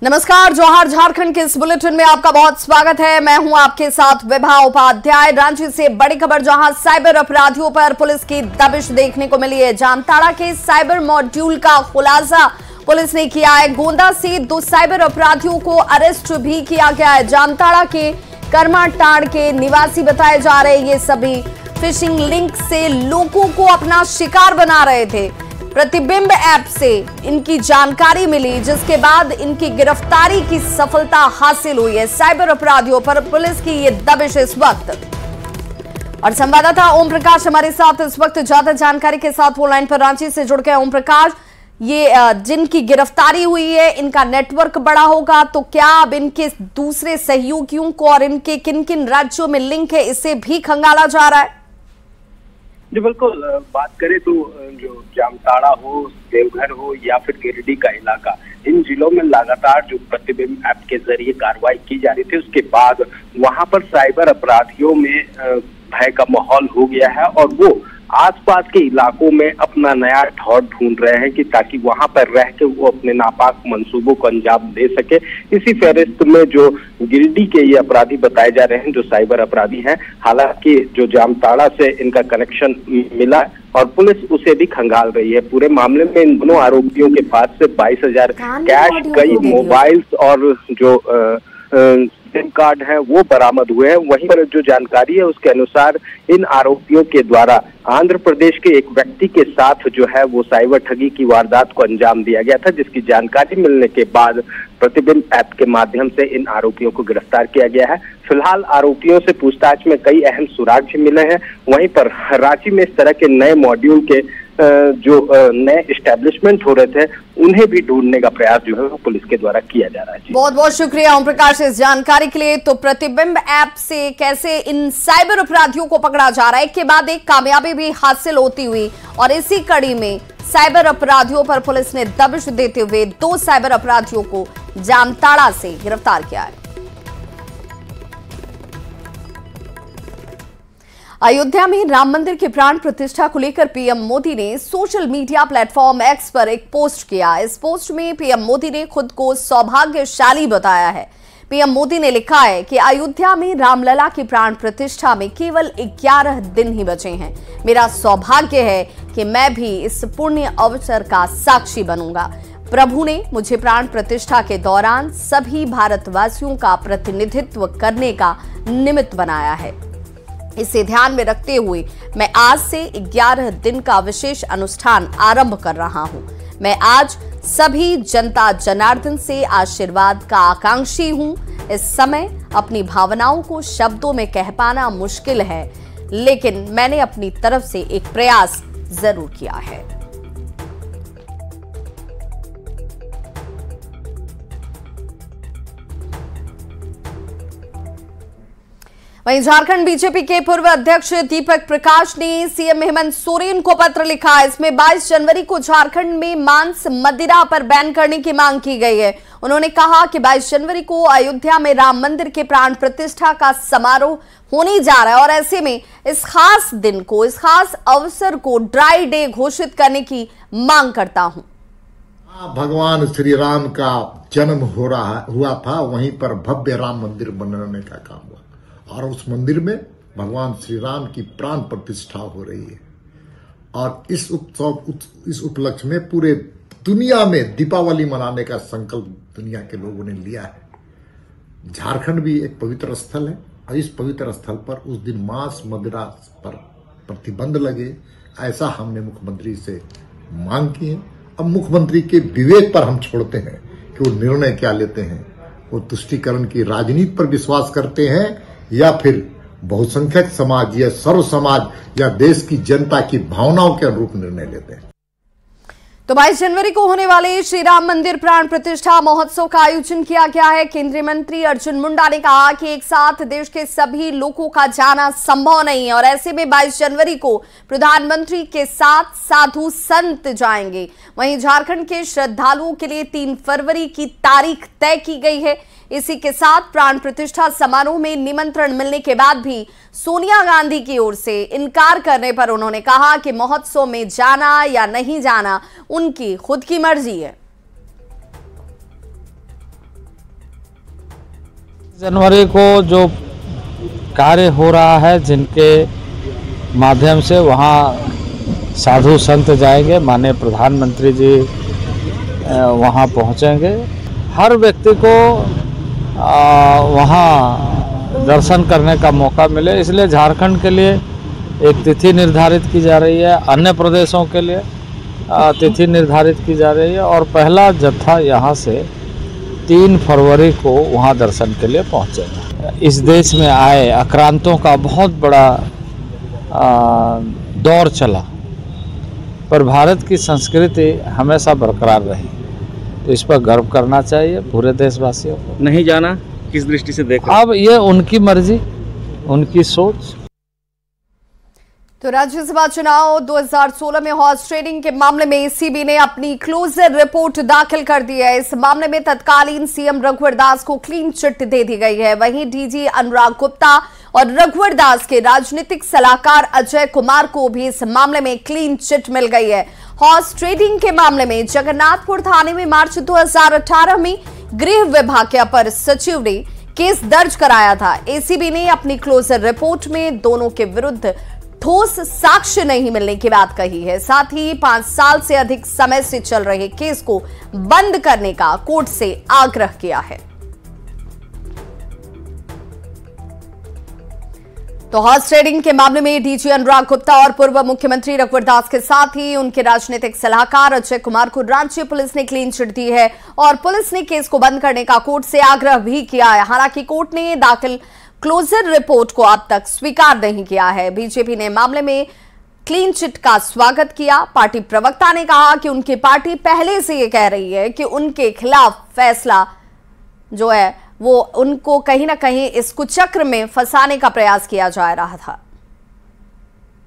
नमस्कार, जोहार झारखंड के इस बुलेटिन में आपका बहुत स्वागत है। मैं हूं आपके साथ विभा उपाध्याय। रांची से बड़ी खबर, जहां साइबर अपराधियों पर पुलिस की दबिश देखने को मिली है। जामताड़ा के साइबर मॉड्यूल का खुलासा पुलिस ने किया है। गोंदा से 2 साइबर अपराधियों को अरेस्ट भी किया गया है। जामताड़ा के करमाटाड़ के निवासी बताए जा रहे ये सभी फिशिंग लिंक से लोगों को अपना शिकार बना रहे थे। प्रतिबिंब ऐप से इनकी जानकारी मिली, जिसके बाद इनकी गिरफ्तारी की सफलता हासिल हुई है। साइबर अपराधियों पर पुलिस की ये दबिश इस वक्त। और संवाददाता ओम प्रकाश हमारे साथ इस वक्त ज्यादा जानकारी के साथ ऑनलाइन पर रांची से जुड़ गए। ओम प्रकाश, ये जिनकी गिरफ्तारी हुई है, इनका नेटवर्क बड़ा होगा, तो क्या अब इनके दूसरे सहयोगियों को और इनके किन किन राज्यों में लिंक है, इसे भी खंगाला जा रहा है? जी बिल्कुल, बात करें तो जो जामताड़ा हो, देवघर हो या फिर गिरिडीह का इलाका, इन जिलों में लगातार जो प्रतिबिंब ऐप के जरिए कार्रवाई की जा रही थी, उसके बाद वहां पर साइबर अपराधियों में भय का माहौल हो गया है और वो आसपास के इलाकों में अपना नया ठौर ढूंढ रहे हैं कि ताकि वहां पर रह के वो अपने नापाक मंसूबों को अंजाम दे सके। इसी फहरिस्त में जो गिरिडीह के ये अपराधी बताए जा रहे हैं, जो साइबर अपराधी हैं, हालांकि जो जामताड़ा से इनका कनेक्शन मिला और पुलिस उसे भी खंगाल रही है। पूरे मामले में इन दोनों आरोपियों के पास से 22,000 कैश, कई मोबाइल्स और जो सिम कार्ड है वो बरामद हुए हैं। वहीं पर जो जानकारी है उसके अनुसार इन आरोपियों के द्वारा आंध्र प्रदेश के एक व्यक्ति के साथ जो है वो साइबर ठगी की वारदात को अंजाम दिया गया था, जिसकी जानकारी मिलने के बाद प्रतिबिंब ऐप के माध्यम से इन आरोपियों को गिरफ्तार किया गया है। फिलहाल आरोपियों से पूछताछ में कई अहम सुराग भी मिले हैं। वहीं पर रांची में इस तरह के नए मॉड्यूल के जो नए एस्टेब्लिशमेंट हो रहे थे, उन्हें भी ढूंढने का प्रयास जो है वो पुलिस के द्वारा किया जा रहा है। बहुत बहुत शुक्रिया ओम प्रकाश इस जानकारी के लिए। तो प्रतिबिंब ऐप से कैसे इन साइबर अपराधियों को पकड़ा जा रहा है, एक के बाद एक कामयाबी भी हासिल होती हुई, और इसी कड़ी में साइबर अपराधियों पर पुलिस ने दबिश देते हुए 2 साइबर अपराधियों को जामताड़ा से गिरफ्तार किया है। अयोध्या में राम मंदिर की प्राण प्रतिष्ठा को लेकर पीएम मोदी ने सोशल मीडिया प्लेटफॉर्म एक्स पर एक पोस्ट किया। इस पोस्ट में पीएम मोदी ने खुद को सौभाग्यशाली बताया है। पीएम मोदी ने लिखा है कि अयोध्या में रामलला की प्राण प्रतिष्ठा में केवल 11 दिन ही बचे हैं। मेरा सौभाग्य है कि मैं भी इस पुण्य अवसर का साक्षी बनूंगा। प्रभु ने मुझे प्राण प्रतिष्ठा के दौरान सभी भारतवासियों का प्रतिनिधित्व करने का निमित्त बनाया है। इसे ध्यान में रखते हुए मैं आज से 11 दिन का विशेष अनुष्ठान आरंभ कर रहा हूं। मैं आज सभी जनता जनार्दन से आशीर्वाद का आकांक्षी हूं। इस समय अपनी भावनाओं को शब्दों में कह पाना मुश्किल है, लेकिन मैंने अपनी तरफ से एक प्रयास जरूर किया है। वहीं झारखंड बीजेपी के पूर्व अध्यक्ष दीपक प्रकाश ने सीएम हेमंत सोरेन को पत्र लिखा। इसमें 22 जनवरी को झारखंड में मांस मदिरा पर बैन करने की मांग की गई है। उन्होंने कहा कि 22 जनवरी को अयोध्या में राम मंदिर के प्राण प्रतिष्ठा का समारोह होने जा रहा है और ऐसे में इस खास दिन को, इस खास अवसर को ड्राई डे घोषित करने की मांग करता हूं। भगवान श्री राम का जन्म हुआ था, वहीं पर भव्य राम मंदिर बनाने का काम हुआ और उस मंदिर में भगवान श्री राम की प्राण प्रतिष्ठा हो रही है। और इस उपलक्ष्य में पूरे दुनिया में दीपावली मनाने का संकल्प दुनिया के लोगों ने लिया है। झारखंड भी एक पवित्र स्थल है और इस पवित्र स्थल पर उस दिन मांस मदिरा पर प्रतिबंध लगे, ऐसा हमने मुख्यमंत्री से मांग की है। अब मुख्यमंत्री के विवेक पर हम छोड़ते हैं कि वो निर्णय क्या लेते हैं। वो तुष्टीकरण की राजनीति पर विश्वास करते हैं या फिर बहुसंख्यक समाज या सर्व समाज या देश की जनता की भावनाओं के अनुरूप निर्णय लेते हैं। तो 22 जनवरी को होने वाले श्री राम मंदिर प्राण प्रतिष्ठा महोत्सव का आयोजन किया गया है। केंद्रीय मंत्री अर्जुन मुंडा ने कहा कि एक साथ देश के सभी लोगों का जाना संभव नहीं है और ऐसे में 22 जनवरी को प्रधानमंत्री के साथ साधु संत जाएंगे। वहीं झारखंड के श्रद्धालुओं के लिए 3 फरवरी की तारीख तय की गई है। इसी के साथ प्राण प्रतिष्ठा समारोह में निमंत्रण मिलने के बाद भी सोनिया गांधी की ओर से इनकार करने पर उन्होंने कहा कि महोत्सव में जाना या नहीं जाना उनकी खुद की मर्जी है। जनवरी को जो कार्य हो रहा है, जिनके माध्यम से वहाँ साधु संत जाएंगे, माननीय प्रधानमंत्री जी वहाँ पहुँचेंगे, हर व्यक्ति को वहाँ दर्शन करने का मौका मिले, इसलिए झारखंड के लिए एक तिथि निर्धारित की जा रही है, अन्य प्रदेशों के लिए तिथि निर्धारित की जा रही है और पहला जत्था यहाँ से 3 फरवरी को वहाँ दर्शन के लिए पहुँचेगा। इस देश में आए आक्रांतों का बहुत बड़ा दौर चला, पर भारत की संस्कृति हमेशा बरकरार रही, तो इस पर गर्व करना चाहिए पूरे देशवासियों को। नहीं जाना किस दृष्टि से देखा? अब ये उनकी मर्जी, उनकी सोच। तो राज्यसभा चुनाव 2016 में हॉर्स ट्रेडिंग के मामले में एसीबी ने अपनी क्लोजर रिपोर्ट दाखिल कर दी है। इस मामले में तत्कालीन सीएम रघुवर दास को क्लीन चिट दे दी गई है। वहीं डीजी अनुराग गुप्ता और रघुवर दास के राजनीतिक सलाहकार अजय कुमार को भी इस मामले में क्लीन चिट मिल गई है। हॉर्स ट्रेडिंग के मामले में जगन्नाथपुर थाने में मार्च 2018 में गृह विभाग के अपर सचिव ने केस दर्ज कराया था। एसीबी ने अपनी क्लोजर रिपोर्ट में दोनों के विरुद्ध ठोस साक्ष्य नहीं मिलने की बात कही है। साथ ही 5 साल से अधिक समय से चल रहे केस को बंद करने का कोर्ट से आग्रह किया है। तो हॉर्स ट्रेडिंग के मामले में डीजी अनुराग गुप्ता और पूर्व मुख्यमंत्री रघुवर दास के साथ ही उनके राजनीतिक सलाहकार अजय कुमार को रांची पुलिस ने क्लीन चिट दी है और पुलिस ने केस को बंद करने का कोर्ट से आग्रह भी किया है। हालांकि कोर्ट ने दाखिल क्लोजर रिपोर्ट को अब तक स्वीकार नहीं किया है। बीजेपी ने मामले में क्लीन चिट का स्वागत किया। पार्टी प्रवक्ता ने कहा कि उनकी पार्टी पहले से ये कह रही है कि उनके खिलाफ फैसला जो है वो उनको कहीं ना कहीं इस कुचक्र में फंसाने का प्रयास किया जा रहा था।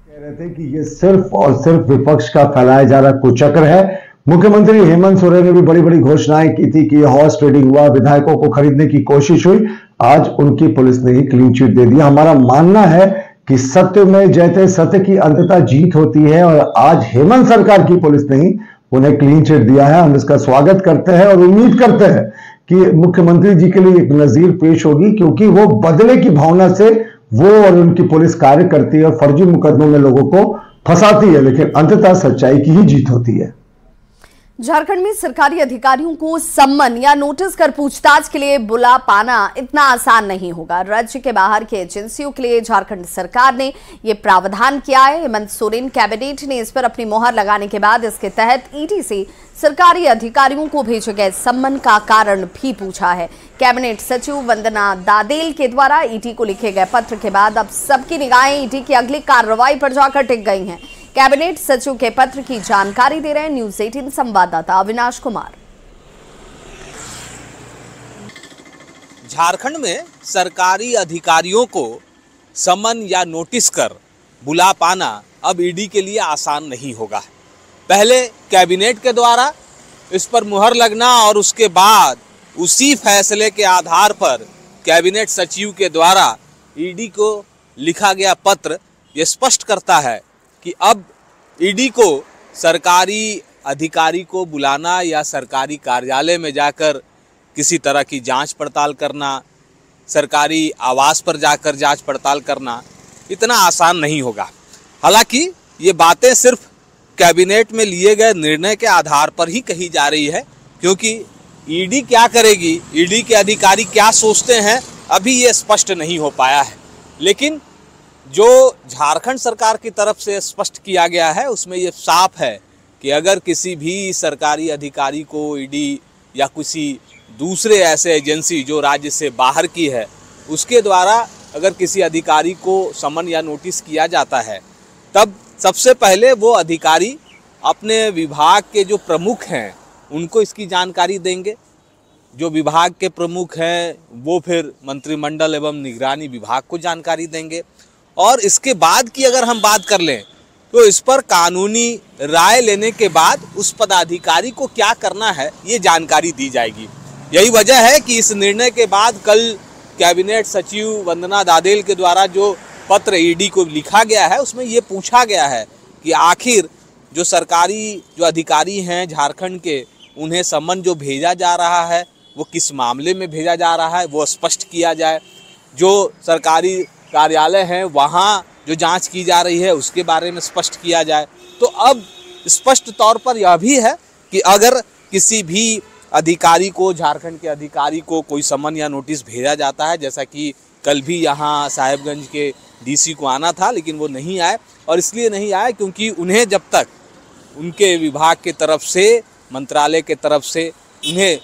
कह रहे थे कि ये सिर्फ और सिर्फ विपक्ष का फैलाया जा रहा कुचक्र है। मुख्यमंत्री हेमंत सोरेन ने भी बड़ी बड़ी घोषणाएं की थी कि हॉर्स ट्रेडिंग हुआ, विधायकों को खरीदने की कोशिश हुई। आज उनकी पुलिस ने ही क्लीन चिट दे दिया। हमारा मानना है कि सत्य में जयते, सत्य की अंततः जीत होती है और आज हेमंत सरकार की पुलिस ने ही उन्हें क्लीन चिट दिया है। हम इसका स्वागत करते हैं और उम्मीद करते हैं कि मुख्यमंत्री जी के लिए एक नजीर पेश होगी, क्योंकि वो बदले की भावना से वो और उनकी पुलिस कार्य करती है और फर्जी मुकदमों में लोगों को फंसाती है, लेकिन अंततः सच्चाई की ही जीत होती है। झारखंड में सरकारी अधिकारियों को सम्मन या नोटिस कर पूछताछ के लिए बुला पाना इतना आसान नहीं होगा। राज्य के बाहर के एजेंसियों के लिए झारखंड सरकार ने यह प्रावधान किया है। हेमंत सोरेन कैबिनेट ने इस पर अपनी मोहर लगाने के बाद इसके तहत ईडी से सरकारी अधिकारियों को भेजे गए सम्मन का कारण भी पूछा है। कैबिनेट सचिव वंदना दादेल के द्वारा ईडी को लिखे गए पत्र के बाद अब सबकी निगाहें ईडी की अगली कार्रवाई पर जाकर टिक गई हैं। कैबिनेट सचिव के पत्र की जानकारी दे रहे हैं न्यूज़ 18 संवाददाता अविनाश कुमार। झारखंड में सरकारी अधिकारियों को समन या नोटिस कर बुला पाना अब ईडी के लिए आसान नहीं होगा। पहले कैबिनेट के द्वारा इस पर मुहर लगना और उसके बाद उसी फैसले के आधार पर कैबिनेट सचिव के द्वारा ईडी को लिखा गया पत्र ये स्पष्ट करता है कि अब ईडी को सरकारी अधिकारी को बुलाना या सरकारी कार्यालय में जाकर किसी तरह की जांच पड़ताल करना, सरकारी आवास पर जाकर जांच पड़ताल करना इतना आसान नहीं होगा। हालांकि ये बातें सिर्फ कैबिनेट में लिए गए निर्णय के आधार पर ही कही जा रही है, क्योंकि ईडी क्या करेगी, ईडी के अधिकारी क्या सोचते हैं, अभी ये स्पष्ट नहीं हो पाया है। लेकिन जो झारखंड सरकार की तरफ से स्पष्ट किया गया है उसमें ये साफ है कि अगर किसी भी सरकारी अधिकारी को ईडी या किसी दूसरे ऐसे एजेंसी जो राज्य से बाहर की है उसके द्वारा अगर किसी अधिकारी को समन या नोटिस किया जाता है, तब सबसे पहले वो अधिकारी अपने विभाग के जो प्रमुख हैं उनको इसकी जानकारी देंगे। जो विभाग के प्रमुख हैं वो फिर मंत्रिमंडल एवं निगरानी विभाग को जानकारी देंगे और इसके बाद की अगर हम बात कर लें तो इस पर कानूनी राय लेने के बाद उस पदाधिकारी को क्या करना है ये जानकारी दी जाएगी। यही वजह है कि इस निर्णय के बाद कल कैबिनेट सचिव वंदना दादेल के द्वारा जो पत्र ईडी को लिखा गया है उसमें ये पूछा गया है कि आखिर जो सरकारी जो अधिकारी हैं झारखंड के, उन्हें सम्मन जो भेजा जा रहा है वो किस मामले में भेजा जा रहा है वो स्पष्ट किया जाए। जो सरकारी कार्यालय हैं वहाँ जो जांच की जा रही है उसके बारे में स्पष्ट किया जाए। तो अब स्पष्ट तौर पर यह भी है कि अगर किसी भी अधिकारी को, झारखंड के अधिकारी को कोई समन या नोटिस भेजा जाता है, जैसा कि कल भी यहाँ साहेबगंज के डीसी को आना था लेकिन वो नहीं आए, और इसलिए नहीं आए क्योंकि उन्हें जब तक उनके विभाग के तरफ से, मंत्रालय के तरफ से उन्हें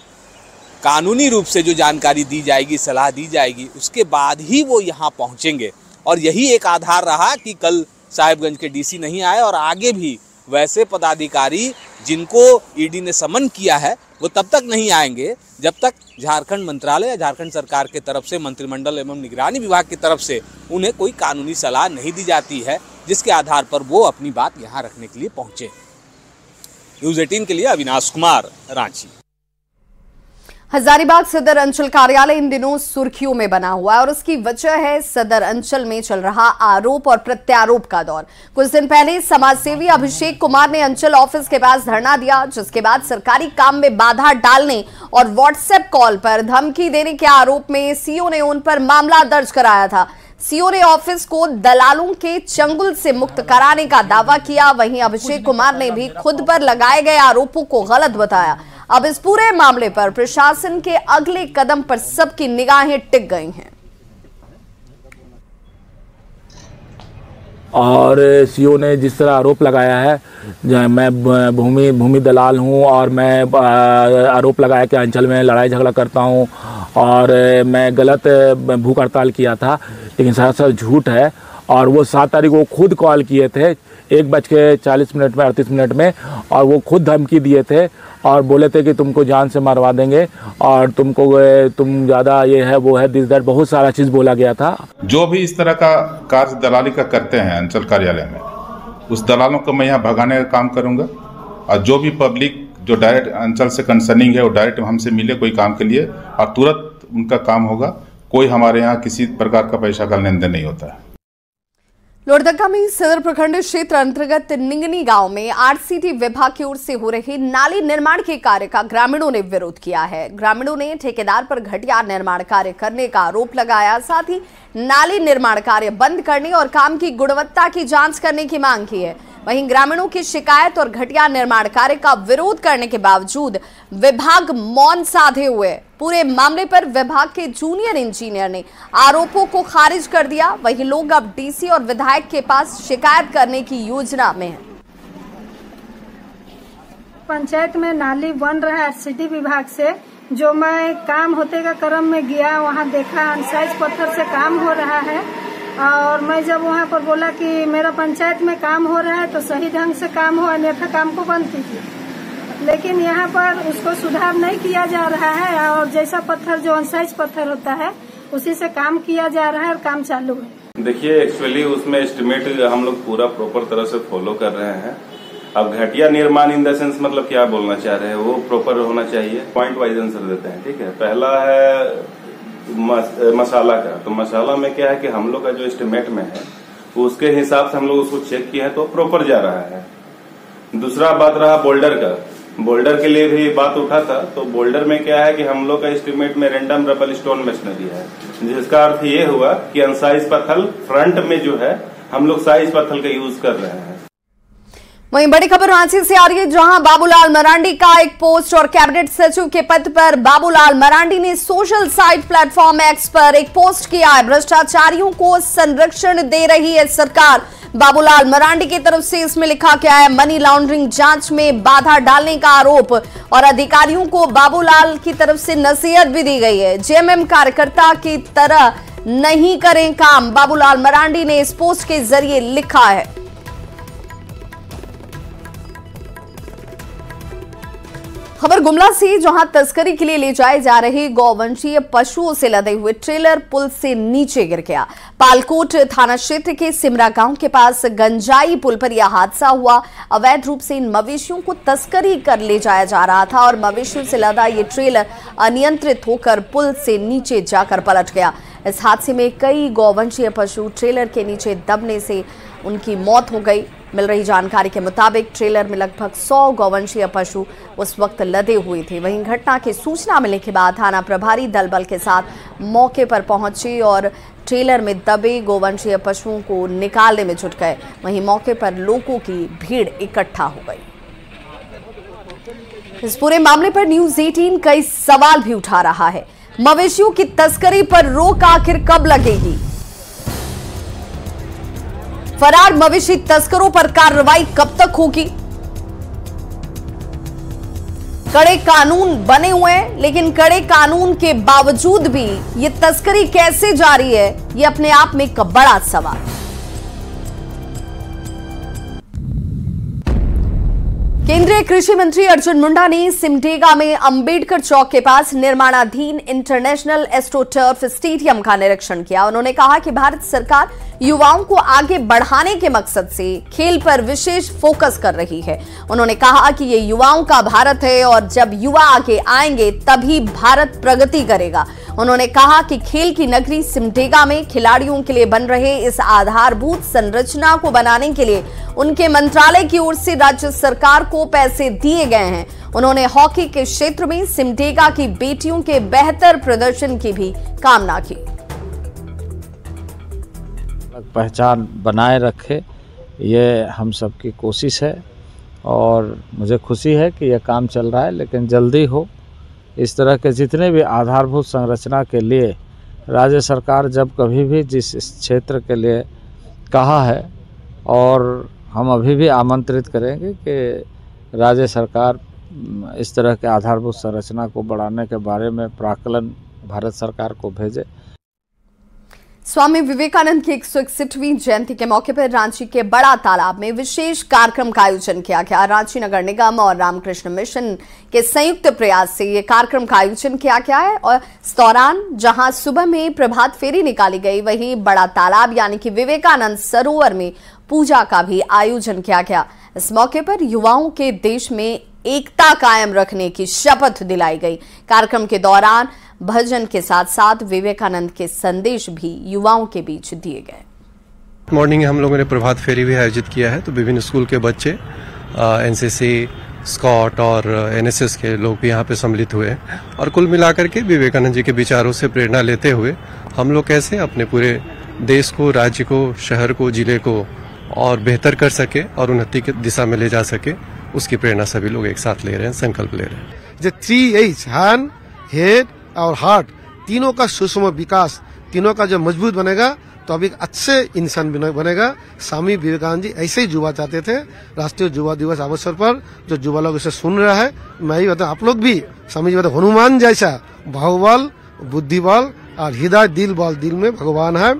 कानूनी रूप से जो जानकारी दी जाएगी, सलाह दी जाएगी, उसके बाद ही वो यहाँ पहुँचेंगे। और यही एक आधार रहा कि कल साहेबगंज के डीसी नहीं आए, और आगे भी वैसे पदाधिकारी जिनको ईडी ने समन किया है वो तब तक नहीं आएंगे जब तक झारखंड मंत्रालय या झारखंड सरकार के तरफ से, मंत्रिमंडल एवं निगरानी विभाग की तरफ से उन्हें कोई कानूनी सलाह नहीं दी जाती है जिसके आधार पर वो अपनी बात यहाँ रखने के लिए पहुँचे। न्यूज़ 18 के लिए अविनाश कुमार, रांची। हजारीबाग सदर अंचल कार्यालय इन दिनों सुर्खियों में बना हुआ है और उसकी वजह है सदर अंचल में चल रहा आरोप और प्रत्यारोप का दौर। कुछ दिन पहले समाजसेवी अभिषेक कुमार ने अंचल ऑफिस के पास धरना दिया, जिसके बाद सरकारी काम में बाधा डालने और व्हाट्सएप कॉल पर धमकी देने के आरोप में सीओ ने उन पर मामला दर्ज कराया था। सीओ ने ऑफिस को दलालों के चंगुल से मुक्त कराने का दावा किया। वहीं अभिषेक कुमार ने भी खुद पर लगाए गए आरोपों को गलत बताया। अब इस पूरे मामले पर प्रशासन के अगले कदम पर सबकी निगाहें टिक गई हैं। और सीओ ने जिस तरह आरोप लगाया है, मैं भूमि दलाल हूं और मैं आरोप लगाया कि अंचल में लड़ाई झगड़ा करता हूं और मैं गलत भूख हड़ताल किया था, लेकिन सरासर झूठ है। और वो 7 तारीख को खुद कॉल किए थे 1:40 में 38 मिनट में, और वो खुद धमकी दिए थे और बोले थे कि तुमको जान से मारवा देंगे और तुम ज़्यादा ये है वो है, दिस दैट, बहुत सारा चीज़ बोला गया था। जो भी इस तरह का कार्य दलाली का करते हैं अंचल कार्यालय में, उस दलालों को मैं यहाँ भगाने का काम करूँगा। और जो भी पब्लिक जो डायरेक्ट अंचल से कंसर्निंग है वो डायरेक्ट हमसे मिले कोई काम के लिए, और तुरंत उनका काम होगा। कोई हमारे यहाँ किसी प्रकार का पैसा का लेन देन नहीं होता है। लोहरदगा में सदर प्रखंड क्षेत्र अंतर्गत निंगनी गांव में आरसीटी विभाग की ओर से हो रहे नाली निर्माण के कार्य का ग्रामीणों ने विरोध किया है। ग्रामीणों ने ठेकेदार पर घटिया निर्माण कार्य करने का आरोप लगाया, साथ ही नाली निर्माण कार्य बंद करने और काम की गुणवत्ता की जांच करने की मांग की है। वहीं ग्रामीणों की शिकायत और घटिया निर्माण कार्य का विरोध करने के बावजूद विभाग मौन साधे हुए। पूरे मामले पर विभाग के जूनियर इंजीनियर ने आरोपों को खारिज कर दिया। वहीं लोग अब डीसी और विधायक के पास शिकायत करने की योजना में हैं। पंचायत में नाली बन रहा है आरसीटी विभाग से, जो मैं काम होते का क्रम में गया, वहाँ देखा अनसाइज पत्थर से काम हो रहा है। और मैं जब वहाँ पर बोला कि मेरा पंचायत में काम हो रहा है तो सही ढंग से काम हो, अन्यथा काम को बंद कीजिए। लेकिन यहाँ पर उसको सुधार नहीं किया जा रहा है और जैसा पत्थर जो अनसाइज पत्थर होता है उसी से काम किया जा रहा है और काम चालू है। देखिए, एक्चुअली उसमें एस्टिमेट हम लोग पूरा प्रॉपर तरह से फॉलो कर रहे हैं। अब घटिया निर्माण इन द सेंस मतलब क्या बोलना चाह रहे हैं, वो प्रॉपर होना चाहिए। पॉइंट वाइज आंसर देते हैं, ठीक है। पहला है मसाला का, तो मसाला में क्या है कि हम लोग का जो एस्टिमेट में है उसके हिसाब से हम लोग उसको चेक किए हैं तो प्रॉपर जा रहा है। दूसरा बात रहा बोल्डर का, बोल्डर के लिए भी बात उठा था, तो बोल्डर में क्या है कि हम लोग का एस्टिमेट में रैंडम रबल स्टोन मशीनरी है, जिसका अर्थ ये हुआ कि अनसाइज पत्थर फ्रंट में जो है हम लोग साइज पत्थर का यूज कर रहे हैं। वहीं बड़ी खबर रांची से आ रही है, जहां बाबूलाल मरांडी का एक पोस्ट और कैबिनेट सचिव के पद पर बाबूलाल मरांडी ने सोशल साइट प्लेटफॉर्म एक्स पर एक पोस्ट किया है। भ्रष्टाचारियों को संरक्षण दे रही है सरकार। बाबूलाल मरांडी की तरफ से इसमें लिखा क्या है, मनी लॉन्ड्रिंग जांच में बाधा डालने का आरोप और अधिकारियों को बाबूलाल की तरफ से नसीहत भी दी गई है। जेएमएम कार्यकर्ता की तरह नहीं करें काम, बाबूलाल मरांडी ने इस पोस्ट के जरिए लिखा है। खबर गुमला से, जहां तस्करी के लिए ले जाए जा रहे गौवंशीय पशुओं से लदे हुए ट्रेलर पुल से नीचे गिर गया। पालकोट थाना क्षेत्र के सिमरा गांव के पास गंजाई पुल पर यह हादसा हुआ। अवैध रूप से इन मवेशियों को तस्करी कर ले जाया जा रहा था और मवेशियों से लदा ये ट्रेलर अनियंत्रित होकर पुल से नीचे जाकर पलट गया। इस हादसे में कई गौवंशीय पशु ट्रेलर के नीचे दबने से उनकी मौत हो गई। मिल रही जानकारी के मुताबिक ट्रेलर में लगभग 100 गौवंशीय पशु उस वक्त लदे हुए थे। वहीं घटना की सूचना मिलने के बाद थाना प्रभारी दल बल के साथ मौके पर पहुंचे और ट्रेलर में दबे गौवंशीय पशुओं को निकालने में जुट गए। वहीं मौके पर लोगों की भीड़ इकट्ठा हो गई। इस पूरे मामले पर न्यूज़ 18 कई सवाल भी उठा रहा है। मवेशियों की तस्करी पर रोक आखिर कब लगेगी? फरार मवेशी तस्करों पर कार्रवाई कब तक होगी? कड़े कानून बने हुए हैं, लेकिन कड़े कानून के बावजूद भी ये तस्करी कैसे जारी है, ये अपने आप में एक बड़ा सवाल। केंद्रीय कृषि मंत्री अर्जुन मुंडा ने सिमडेगा में अंबेडकर चौक के पास निर्माणाधीन इंटरनेशनल एस्ट्रोटर्फ स्टेडियम का निरीक्षण किया। उन्होंने कहा कि भारत सरकार युवाओं को आगे बढ़ाने के मकसद से खेल पर विशेष फोकस कर रही है। उन्होंने कहा कि ये युवाओं का भारत है और जब युवा आगे आएंगे तभी भारत प्रगति करेगा। उन्होंने कहा कि खेल की नगरी सिमडेगा में खिलाड़ियों के लिए बन रहे इस आधारभूत संरचना को बनाने के लिए उनके मंत्रालय की ओर से राज्य सरकार को पैसे दिए गए हैं। उन्होंने हॉकी के क्षेत्र में सिमडेगा की बेटियों के बेहतर प्रदर्शन की भी कामना की। पहचान बनाए रखे, ये हम सबकी कोशिश है और मुझे खुशी है कि यह काम चल रहा है, लेकिन जल्दी हो। इस तरह के जितने भी आधारभूत संरचना के लिए राज्य सरकार जब कभी भी जिस क्षेत्र के लिए कहा है, और हम अभी भी आमंत्रित करेंगे कि राज्य सरकार इस तरह के आधारभूत संरचना को बढ़ाने के बारे में प्राक्कलन भारत सरकार को भेजे। स्वामी विवेकानंद की 161वीं जयंती के मौके पर रांची के बड़ा तालाब में विशेष कार्यक्रम का आयोजन किया गया। रांची नगर निगम और रामकृष्ण मिशन के संयुक्त प्रयास से ये कार्यक्रम का आयोजन किया गया है और इस दौरान जहां सुबह में प्रभात फेरी निकाली गई, वहीं बड़ा तालाब यानी कि विवेकानंद सरोवर में पूजा का भी आयोजन किया गया। इस मौके पर युवाओं के देश में एकता कायम रखने की शपथ दिलाई गई। कार्यक्रम के दौरान भजन के साथ साथ विवेकानंद के संदेश भी युवाओं के बीच दिए गए। मॉर्निंग हम लोगों ने प्रभात फेरी भी आयोजित किया है, तो विभिन्न स्कूल के बच्चे, एनसीसी, स्कॉट और एनएसएस के लोग भी यहाँ पे सम्मिलित हुए हैं और कुल मिलाकर के विवेकानंद जी के विचारों से प्रेरणा लेते हुए हम लोग कैसे अपने पूरे देश को, राज्य को, शहर को, जिले को और बेहतर कर सके और उन्नति की दिशा में ले जा सके, उसकी प्रेरणा सभी लोग एक साथ ले रहे हैं, संकल्प ले रहे हैं। जो 3H हैंड, हेड और हार्ट, तीनों का सूक्ष्म विकास, तीनों का जब मजबूत बनेगा तो अभी अच्छे इंसान बनेगा। स्वामी विवेकानंद जी ऐसे ही युवा चाहते थे। राष्ट्रीय युवा दिवस अवसर पर जो युवा लोग इसे सुन रहा है, मैं ही बताऊं, आप लोग भी स्वामी जी बताते हनुमान जैसा बाहुबल, बुद्धिबल और हृदय दिल बल, दिल में भगवान है,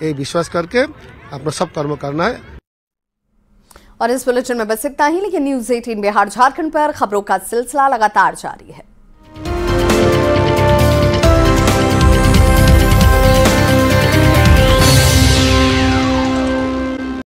ये विश्वास करके अपना सब कर्म करना है। और इस बुलेटिन में बस इतना ही, लेकिन न्यूज़ 18 बिहार झारखंड पर खबरों का सिलसिला लगातार जारी है।